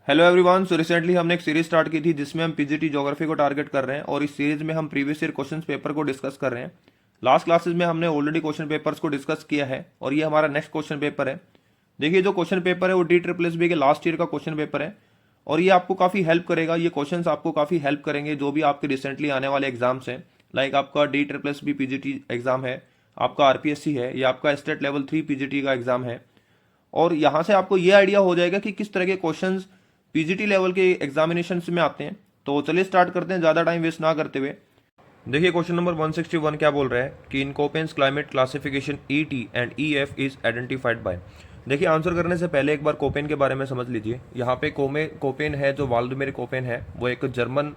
Hello everyone. So recently हमने एक series start की थी जिसमें हम पीजीटी ज्योग्राफी को टारगेट कर रहे हैं और इस सीरीज में हम प्रीवियस ईयर क्वेश्चन पेपर को डिस्कस कर रहे हैं। लास्ट क्लासेस में हमने ऑलरेडी क्वेश्चन पेपर्स को डिस्कस किया है और ये हमारा नेक्स्ट क्वेश्चन पेपर है। देखिए जो क्वेश्चन पेपर है वो DSSB के लास्ट ईयर का क्वेश्चन पेपर है और ये आपको काफ़ी हेल्प करेगा। ये क्वेश्चन आपको काफ़ी हेल्प करेंगे जो भी आपके रिसेंटली आने वाले एग्जाम्स हैं। लाइक आपका DSSB पीजीटी एग्जाम है, आपका आरपीएससी है या आपका स्टेट लेवल 3 पीजीटी का एग्जाम है। और यहाँ से आपको ये आइडिया हो जाएगा कि किस तरह के क्वेश्चंस पीजीटी लेवल के एग्जामिनेशन में आते हैं। तो चलिए स्टार्ट करते हैं ज़्यादा टाइम वेस्ट ना करते हुए। देखिए क्वेश्चन नंबर 161 क्या बोल रहा है कि in Koppen's climate classification ET and EF is identified by. देखिए आंसर करने से पहले एक बार कोपेन के बारे में समझ लीजिए। यहाँ पे कोपेन है, जो वाल्डमेर कोपेन है वो एक जर्मन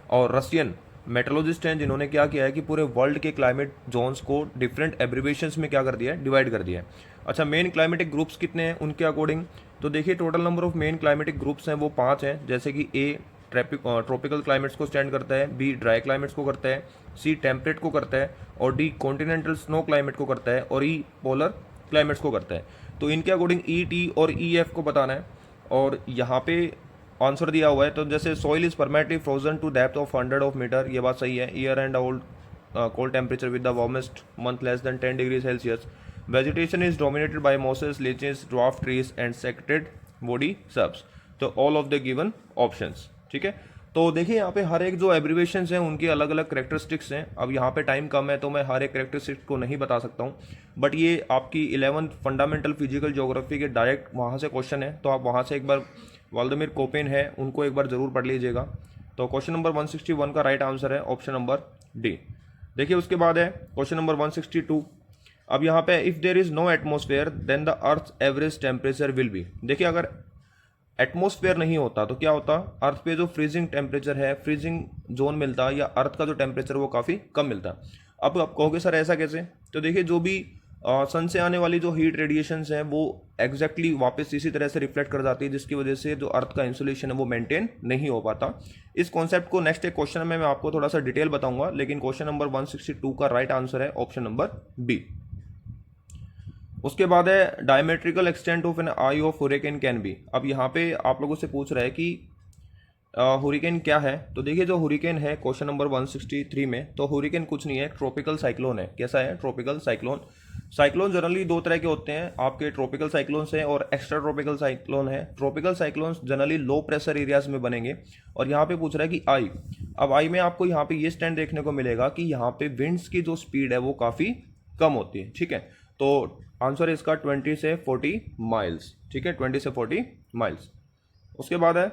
और रशियन मेट्रोलॉजिस्ट हैं जिन्होंने क्या किया है कि पूरे वर्ल्ड के क्लाइमेट जोन्स को डिफरेंट एब्रीविएशंस में क्या कर दिया है, डिवाइड कर दिया है। अच्छा, मेन क्लाइमेटिक ग्रुप्स कितने हैं उनके अकॉर्डिंग? तो देखिए total number of main climatic groups हैं वो 5 हैं। जैसे कि ए ट्रॉपिकल क्लाइमेट्स को स्टैंड करता है, बी ड्राई क्लाइमेट्स को करता है, सी टेम्परेट को करता है और डी कॉन्टिनेंटल स्नो क्लाइमेट को करता है और ई पोलर क्लाइमेट्स को करता है। तो इनके अकॉर्डिंग ई, टी और ई एफ को बताना है और यहाँ पे आंसर दिया हुआ है। तो जैसे soil is permanently frozen to depth of 100 of meter, ये बात सही है। Year and old cold temperature with the warmest month less than 10 degrees Celsius. Vegetation is dominated by mosses, lichens, dwarf trees and secreted woody shrubs. तो all of the given options, ठीक है। तो देखिए यहाँ पे हर एक जो एब्रीवेशंस हैं उनकी अलग अलग करेक्टरिस्टिक्स हैं। अब यहाँ पे टाइम कम है तो मैं हर एक करेक्टरिस्टिक्स को नहीं बता सकता हूँ, बट ये आपकी 11th फंडामेंटल फिजिकल ज्योग्राफी के डायरेक्ट वहाँ से क्वेश्चन है। तो आप वहाँ से एक बार वाल्डमेर कोपेन है उनको एक बार जरूर पढ़ लीजिएगा। तो क्वेश्चन नंबर 161 का राइट आंसर है ऑप्शन नंबर डी। देखिए उसके बाद है क्वेश्चन नंबर 162। अब यहाँ पे if there is no atmosphere then the earth average temperature will be. देखिए अगर एटमॉस्फेयर नहीं होता तो क्या होता, अर्थ पे जो फ्रीजिंग टेम्परेचर है, फ्रीजिंग जोन मिलता या अर्थ का जो टेम्परेचर वो काफ़ी कम मिलता। अब आप कहोगे सर ऐसा कैसे? तो देखिए जो भी सन से आने वाली जो हीट रेडिएशंस हैं वो एग्जैक्टली वापस इसी तरह से रिफ्लेक्ट कर जाती है जिसकी वजह से जो अर्थ का इंसुलेशन है वो मेंटेन नहीं हो पाता। इस कॉन्सेप्ट को नेक्स्ट एक क्वेश्चन में मैं आपको थोड़ा सा डिटेल बताऊंगा, लेकिन क्वेश्चन नंबर 162 का राइट आंसर है ऑप्शन नंबर बी। उसके बाद है diametrical extent of an eye of hurricane can be. अब यहाँ पे आप लोगों से पूछ रहा है कि हुरिकेन क्या है। तो देखिए जो हुरिकेन है क्वेश्चन नंबर 163 में, तो हुरिकेन कुछ नहीं है, ट्रॉपिकल साइक्लोन है। कैसा है? Tropical cyclone. साइक्लोन जनरली दो तरह के होते हैं, आपके ट्रॉपिकल साइक्लोन्स हैं और एक्स्ट्रा ट्रॉपिकल साइक्लोन है। Tropical cyclones generally low pressure areas में बनेंगे और यहाँ पे पूछ रहा है कि आई। अब आई में आपको यहाँ पे ये स्टैंड देखने को मिलेगा कि यहाँ पे विंड्स की जो स्पीड है वो काफ़ी कम होती है, ठीक है। तो आंसर है इसका 20 से 40 माइल्स, ठीक है, 20 से 40 माइल्स। उसके बाद है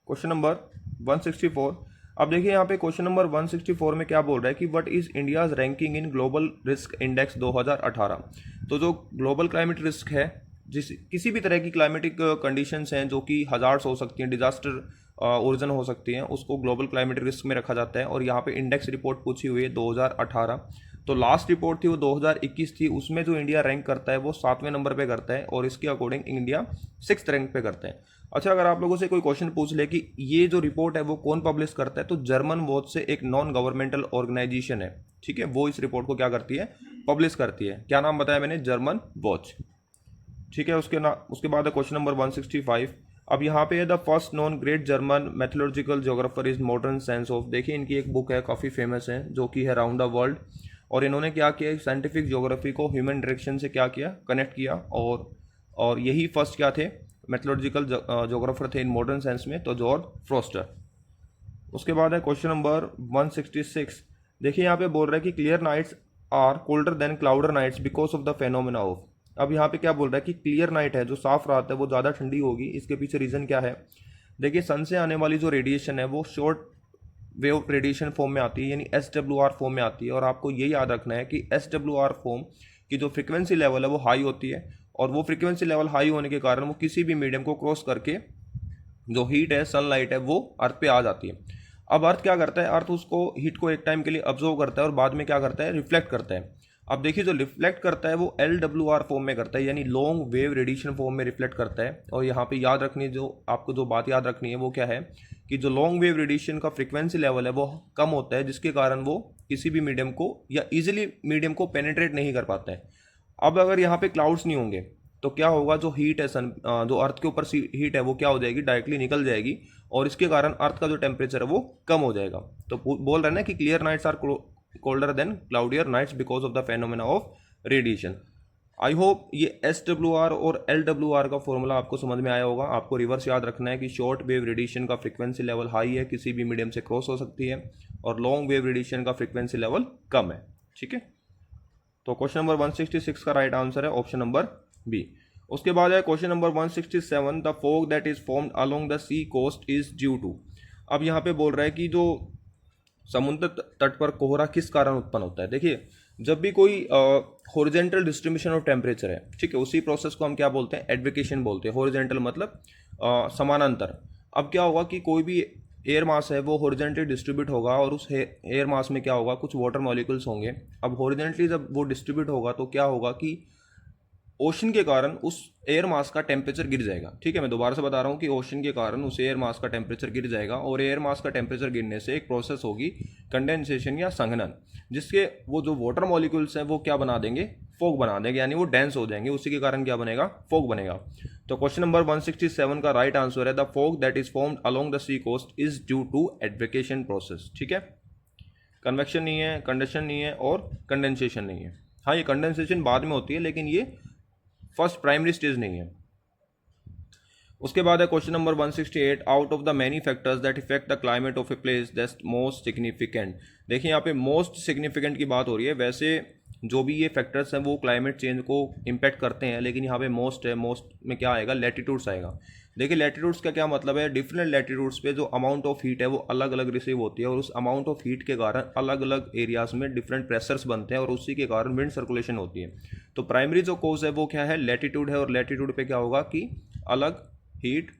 क्वेश्चन नंबर 164। अब देखिए यहाँ पे क्वेश्चन नंबर 164 में क्या बोल रहा है कि what is India's ranking in global risk index 2018। तो जो ग्लोबल क्लाइमेट रिस्क है, जिस किसी भी तरह की क्लाइमेटिक कंडीशंस हैं जो कि हजार्ड्स हो सकती हैं, डिजास्टर ओरिजन हो सकती हैं, उसको ग्लोबल क्लाइमेट रिस्क में रखा जाता है। और यहाँ पे इंडेक्स रिपोर्ट पूछी हुई है 2018। तो लास्ट रिपोर्ट थी वो 2021 थी, उसमें जो इंडिया रैंक करता है वो 7वें नंबर पे करता है और इसके अकॉर्डिंग इंडिया 6th रैंक पे करता है। अच्छा, अगर आप लोगों से कोई क्वेश्चन पूछ ले कि ये जो रिपोर्ट है वो कौन पब्लिश करता है, तो जर्मन वॉच से एक नॉन गवर्नमेंटल ऑर्गेनाइजेशन है, ठीक है, वो इस रिपोर्ट को क्या करती है, पब्लिश करती है। क्या नाम बताया मैंने? जर्मन वॉच, ठीक है। उसके बाद है क्वेश्चन नंबर 165। अब यहाँ पे the first non great German mythological geographer is modern science of. देखिए इनकी एक बुक है काफ़ी फेमस है जो कि है राउंड द वर्ल्ड, और इन्होंने क्या किया, साइंटिफिक ज्योग्राफी को ह्यूमन डायरेक्शन से क्या किया, कनेक्ट किया। और यही फर्स्ट क्या थे, मेथोलॉजिकल ज्योग्राफर थे इन मॉडर्न साइंस में, तो जॉर्ज फ्रॉस्टर। उसके बाद है क्वेश्चन नंबर 166। देखिए यहाँ पे बोल रहा है कि clear nights are colder than cloudier nights because of the phenomena of. अब यहाँ पे क्या बोल रहा है कि क्लियर नाइट है, जो साफ रात है वो ज़्यादा ठंडी होगी। इसके पीछे रीज़न क्या है? देखिए सन से आने वाली जो रेडिएशन है वो शॉर्ट वेव रेडिएशन फॉर्म में आती है, यानी SWR फॉर्म में आती है। और आपको ये याद रखना है कि SWR फॉर्म की जो फ्रिक्वेंसी लेवल है वो हाई होती है, और वो फ्रिक्वेंसी लेवल हाई होने के कारण वो किसी भी मीडियम को क्रॉस करके जो हीट है, सनलाइट है, वो अर्थ पे आ जाती है। अब अर्थ क्या करता है, अर्थ उसको हीट को एक टाइम के लिए ऑब्जर्व करता है और बाद में क्या करता है, रिफ्लेक्ट करता है। अब देखिए जो रिफ्लेक्ट करता है वो LWR फॉर्म में करता है, यानी लॉन्ग वेव रेडिएशन फॉर्म में रिफ्लेक्ट करता है। और यहाँ पे याद रखनी, जो आपको जो बात याद रखनी है वो क्या है कि जो लॉन्ग वेव रेडिएशन का फ्रिक्वेंसी लेवल है वो कम होता है, जिसके कारण वो किसी भी मीडियम को या इजीली मीडियम को पेनिट्रेट नहीं कर पाता है। अब अगर यहाँ पे क्लाउड्स नहीं होंगे तो क्या होगा, जो हीट है जो अर्थ के ऊपर हीट है वो क्या हो जाएगी, डायरेक्टली निकल जाएगी और इसके कारण अर्थ का जो टेम्परेचर है वो कम हो जाएगा। तो बोल रहे हैं ना कि clear nights are colder than cloudier nights because of the phenomena of radiation. I hope ये SWR और LWR का फॉर्मूला आपको समझ में आया होगा। आपको रिवर्स याद रखना है कि शॉर्ट वेव रेडिएशन का फ्रीक्वेंसी लेवल हाई है, किसी भी मीडियम से क्रॉस हो सकती है, और लॉन्ग वेव रेडिएशन का फ्रीक्वेंसी लेवल कम है। ठीक है, तो क्वेश्चन नंबर 166 का राइट आंसर है ऑप्शन नंबर बी। उसके बाद है question number 167, the fog that is formed along the sea coast is due to. अब यहाँ पे बोल रहा है कि जो समुद्र तट पर कोहरा किस कारण उत्पन्न होता है। देखिए, जब भी कोई हॉरिजॉन्टल डिस्ट्रीब्यूशन ऑफ टेम्परेचर है, ठीक है, उसी प्रोसेस को हम क्या बोलते हैं, एडवेकेशन बोलते हैं। हॉरिजॉन्टल मतलब समानांतर। अब क्या होगा कि कोई भी एयर मास है वो हॉरिजॉन्टली डिस्ट्रीब्यूट होगा और उस एयर मास में क्या होगा, कुछ वाटर मॉलिक्यूल्स होंगे। अब हॉरिजॉन्टली जब वो डिस्ट्रीब्यूट होगा तो क्या होगा कि ओशन के कारण उस एयर मास का टेम्परेचर गिर जाएगा। ठीक है, मैं दोबारा से बता रहा हूँ कि ओशन के कारण उस एयर मास का टेम्परेचर गिर जाएगा, और एयर मास का टेम्परेचर गिरने से एक प्रोसेस होगी कंडेंसेशन या संघनन, जिसके वो जो वाटर मॉलिक्यूल्स हैं वो क्या बना देंगे, फॉग बना देंगे, यानी वो डेंस हो जाएंगे। उसी के कारण क्या बनेगा, फॉग बनेगा। तो क्वेश्चन नंबर 167 का राइट आंसर है the fog that is formed along the sea coast is due to advection process. ठीक है, कन्वेक्शन नहीं है, कंडक्शन नहीं है और कंडेंसेशन नहीं है। हाँ, ये कंडेंसेशन बाद में होती है, लेकिन ये फर्स्ट प्राइमरी स्टेज नहीं है। उसके बाद है question number 168, out of the many factors that affect the climate of a place that most significant. देखिए, यहाँ पे मोस्ट सिग्निफिकेंट की बात हो रही है। वैसे जो भी ये फैक्टर्स हैं वो क्लाइमेट चेंज को इम्पैक्ट करते हैं, लेकिन यहाँ पे मोस्ट है। मोस्ट में क्या आएगा, लैटिट्यूड्स आएगा। देखिए, लैटिट्यूड्स का क्या मतलब है, डिफरेंट लैटिट्यूड्स पे जो अमाउंट ऑफ हीट है वो अलग अलग रिसीव होती है, और उस अमाउंट ऑफ हीट के कारण अलग अलग एरियाज में डिफरेंट प्रेशर्स बनते हैं और उसी के कारण विंड सर्कुलेशन होती है। तो प्राइमरी जो कोज है वो क्या है, लैटिट्यूड है, और लैटिट्यूड पे क्या होगा कि अलग हीट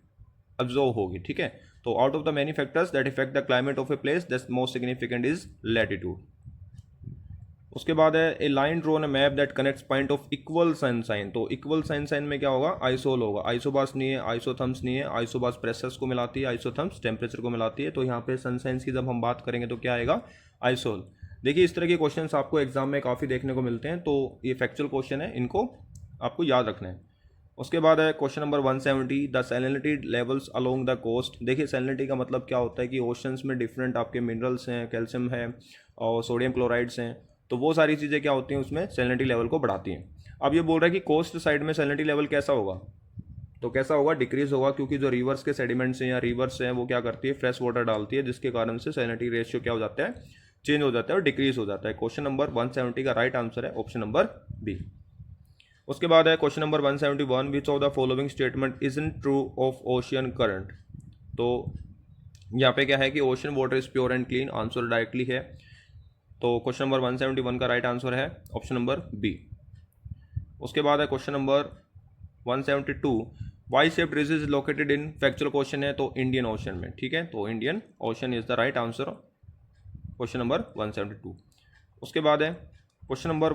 अब्जॉर्व होगी। ठीक है, तो out of the many factors that affect the climate of a place that most significant is latitude. उसके बाद है a line drawn a map that connects point of equal sunshine. तो equal sunshine में क्या होगा, Isle होगा। Isobars नहीं है, आइसोथर्म्स नहीं है। आइसोबास प्रेशर्स को मिलाती है, आइसोथर्म्स टेम्परेचर को मिलाती है। तो यहाँ पे सन साइंस की जब हम बात करेंगे तो क्या आएगा, आइसोल। देखिए, इस तरह के क्वेश्चंस आपको एग्जाम में काफ़ी देखने को मिलते हैं, तो ये फैक्चुअल क्वेश्चन है, इनको आपको याद रखना है। उसके बाद है question number 170, the salinity levels along the coast. देखिए, सैलिनिटी का मतलब क्या होता है कि ओशंस में डिफरेंट आपके मिनरल्स हैं, कैल्शियम है और सोडियम क्लोराइड्स हैं, तो वो सारी चीज़ें क्या होती हैं, उसमें सैलिनिटी लेवल को बढ़ाती हैं। अब ये बोल रहा है कि कोस्ट साइड में सैलिनिटी लेवल कैसा होगा, तो कैसा होगा, डिक्रीज होगा, क्योंकि जो रिवर्स के सेडिमेंट्स हैं या रिवर्स हैं वो क्या करती है, फ्रेश वाटर डालती है, जिसके कारण से सैलिनिटी रेशियो क्या हो जाता है, चेंज हो जाता है और डिक्रीज हो जाता है। क्वेश्चन नंबर 170 का राइट आंसर है ऑप्शन नंबर बी। उसके बाद है question number 171, which of the following statement isn't true of ocean current. तो यहाँ पे क्या है कि ocean water is pure and clean, answer directly है। तो क्वेश्चन नंबर 171 का राइट आंसर है ऑप्शन नंबर बी। उसके बाद है question number 172, Y shaped ridge is located in, factual question है तो इंडियन ओशन में। ठीक है, तो Indian ocean is the right answer, question number 172। उसके बाद है क्वेश्चन नंबर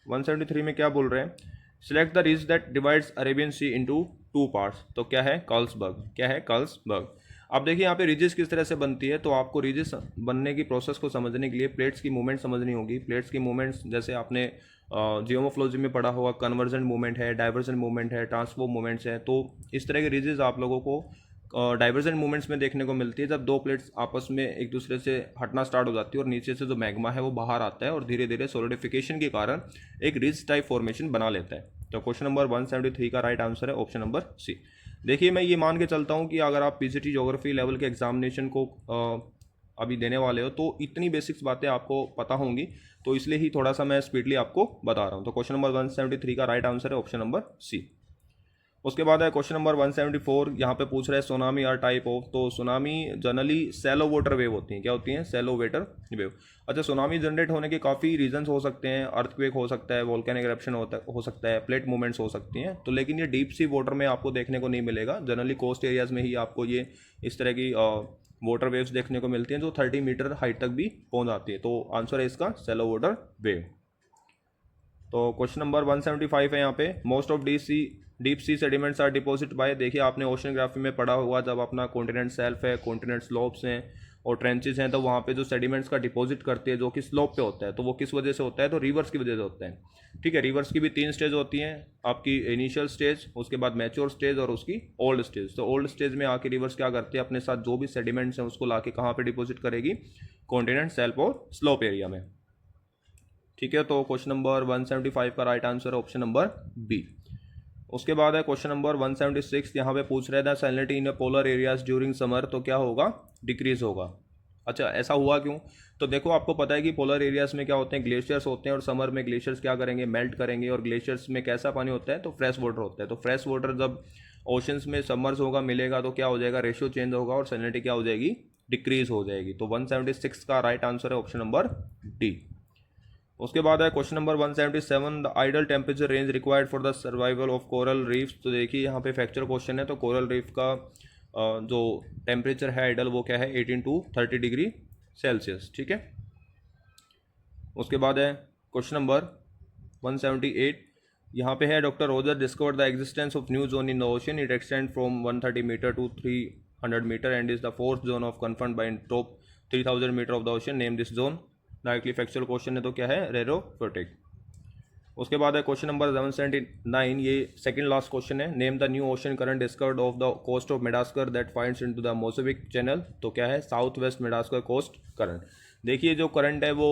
173 में क्या बोल रहे हैं, select the ridge that divides Arabian sea into 2 parts. तो क्या है, कार्लसबर्ग। क्या है, कार्लसबर्ग। अब देखिए, यहाँ पे रिजेस किस तरह से बनती है, तो आपको रिजेस बनने की प्रोसेस को समझने के लिए प्लेट्स की मूवमेंट समझनी होगी। प्लेट्स की मूवमेंट्स जैसे आपने जियोमोर्फोलॉजी में पढ़ा होगा, कन्वर्जेंट मूवमेंट है, डाइवर्जेंट मूवमेंट है, ट्रांसफॉर्म मूवमेंट्स है। तो इस तरह के रिजेस आप लोगों को डाइवर्जेंट मूवमेंट्स में देखने को मिलती है, जब दो प्लेट्स आपस में एक दूसरे से हटना स्टार्ट हो जाती है और नीचे से जो मैग्मा है वो बाहर आता है और धीरे धीरे सोलिडिफिकेशन के कारण एक रिज टाइप फॉर्मेशन बना लेता है। तो क्वेश्चन नंबर 173 का राइट आंसर है ऑप्शन नंबर सी। देखिए, मैं ये मान के चलता हूँ कि अगर आप पीजीटी ज्योग्राफी लेवल के एग्जामिनेशन को अभी देने वाले हो तो इतनी बेसिक्स बातें आपको पता होंगी, तो इसलिए ही थोड़ा सा मैं स्पीडली आपको बता रहा हूँ। तो क्वेश्चन नंबर 173 का राइट आंसर है ऑप्शन नंबर सी। उसके बाद है क्वेश्चन नंबर 174, यहाँ पे पूछ रहा है सुनामी आर टाइप ऑफ। तो tsunami generally Cello water wave होती हैं। क्या होती हैं, सैलो वाटर वेव। अच्छा, सुनामी जनरेट होने के काफ़ी रीजंस हो सकते हैं, अर्थक्वेक हो सकता है, वोल्केनिक इरप्शन हो सकता है, प्लेट मूवमेंट्स हो सकती हैं। तो लेकिन ये डीप सी वाटर में आपको देखने को नहीं मिलेगा, जनरली कोस्ट एरियाज में ही आपको ये इस तरह की वाटर वेव्स देखने को मिलती हैं जो 30 मीटर हाइट तक भी पहुँच जाती है। तो आंसर है इसका सैलो वाटर वेव। तो क्वेश्चन नंबर 175 है यहाँ पे, most of deep sea sediments are deposit by. देखिए, आपने ओशनोग्राफी में पढ़ा होगा, जब अपना कॉन्टिनेंट सेल्फ है, कॉन्टिनेंट स्लोप्स हैं, और ट्रेंचेस हैं तो वहाँ पे जो सेडिमेंट्स का डिपॉजिट करते हैं जो कि स्लोप पे होता है, तो वो किस वजह से होता है, तो रिवर्स की वजह से होता है। ठीक है, रिवर्स की भी 3 स्टेज होती हैं, आपकी इनिशियल स्टेज, उसके बाद मैच्योर स्टेज और उसकी ओल्ड स्टेज। तो ओल्ड स्टेज में आके रिवर्स क्या करते हैं, अपने साथ जो भी सेडिमेंट्स हैं उसको लाके कहाँ पे डिपॉजिट करेगी, कॉन्टिनेंट शेल्फ और स्लोप एरिया में। ठीक है, तो क्वेश्चन नंबर 175 का राइट आंसर है ऑप्शन नंबर बी। उसके बाद है क्वेश्चन नंबर 176, यहाँ पे पूछ रहे थे salinity in polar areas during summer, तो क्या होगा, डिक्रीज होगा। अच्छा, ऐसा हुआ क्यों, तो देखो आपको पता है कि पोलर एरियाज में क्या होते हैं, ग्लेशियर्स होते हैं और समर में ग्लेशियर्स क्या करेंगे, मेल्ट करेंगे, और ग्लेशियर्स में कैसा पानी होता है, तो फ्रेश वाटर होता है। तो फ्रेश वाटर जब ओशंस में समर्स होगा मिलेगा तो क्या हो जाएगा, रेशियो चेंज होगा और सैलिनिटी क्या हो जाएगी, डिक्रीज हो जाएगी। तो 176 का राइट आंसर है ऑप्शन नंबर डी। उसके बाद है question number 177, the ideal temperature range required for the survival of coral reefs. तो देखिए यहाँ पे फैक्चर क्वेश्चन है, तो कोरल रीफ का जो टेम्परेचर है आइडल वो क्या है, 18 to 30 डिग्री सेल्सियस। ठीक है, उसके बाद है क्वेश्चन नंबर 178, यहाँ पे है doctor Roger discovered the existence of new zone in the ocean, it extend from 130 meter to 300 meter and is the fourth zone of confirmed by top 3000 meter of the ocean, name this zone. Directly factual question है, तो क्या है, रेरोफोटिक। उसके बाद है question number 779, ये second last question है, name the new ocean current discovered off the coast of Madagascar that finds into the Mozambique channel, तो क्या है, south west Madagascar coast current. देखिए जो करंट है वो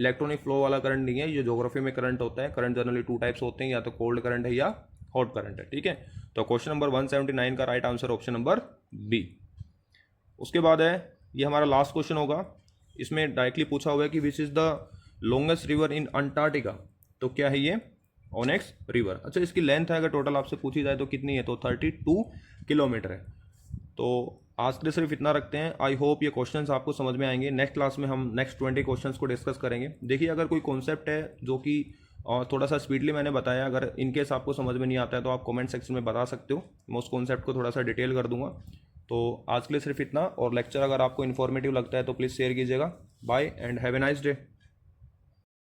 इलेक्ट्रॉनिक फ्लो वाला करंट नहीं है, ये ज्योग्राफी में करंट होता है। करंट जनरली 2 टाइप्स होते हैं, या तो कोल्ड करंट है या हॉट करंट है। ठीक है, तो क्वेश्चन नंबर 179 का right answer option number B. उसके बाद है ये हमारा लास्ट क्वेश्चन होगा, इसमें डायरेक्टली पूछा हुआ है कि which is the longest river in Antarctica, तो क्या है ये, ओनेक्स रिवर। अच्छा, इसकी लेंथ है अगर टोटल आपसे पूछी जाए तो कितनी है, तो 32 किलोमीटर है। तो आज के लिए सिर्फ इतना रखते हैं। आई होप ये क्वेश्चंस आपको समझ में आएंगे। नेक्स्ट क्लास में हम नेक्स्ट 20 क्वेश्चंस को डिस्कस करेंगे। देखिए अगर कोई कॉन्सेप्ट है जो कि थोड़ा सा स्पीडली मैंने बताया, अगर इनकेस आपको समझ में नहीं आता है तो आप कमेंट सेक्शन में बता सकते हो, मैं उस कॉन्सेप्ट को थोड़ा सा डिटेल कर दूंगा। तो आज के लिए सिर्फ इतना, और लेक्चर अगर आपको इन्फॉर्मेटिव लगता है तो प्लीज़ शेयर कीजिएगा। Bye and have a nice day.